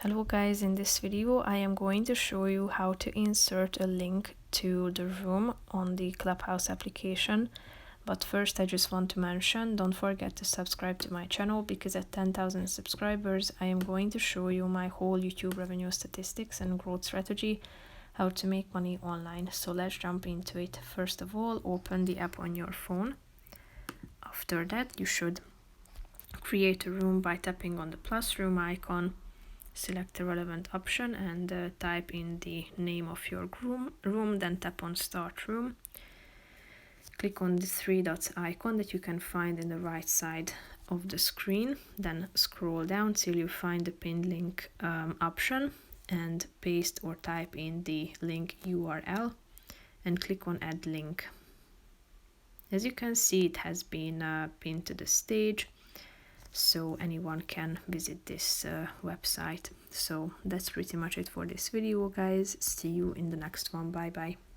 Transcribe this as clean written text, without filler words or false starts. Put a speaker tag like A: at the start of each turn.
A: Hello guys, in this video I am going to show you how to insert a link to the room on the Clubhouse application. But first I just want to mention, don't forget to subscribe to my channel, because at 10,000 subscribers I am going to show you my whole YouTube revenue statistics and growth strategy, how to make money online. So let's jump into it. First of all, open the app on your phone. After that, you should create a room by tapping on the plus room icon. Select the relevant option and type in the name of your room, then tap on Start Room. Click on the three dots icon that you can find in the right side of the screen, then scroll down till you find the pinned link option and paste or type in the link URL and click on Add Link. As you can see, it has been pinned to the stage, so anyone can visit this website. So that's pretty much it for this video, guys. See you in the next one. Bye bye.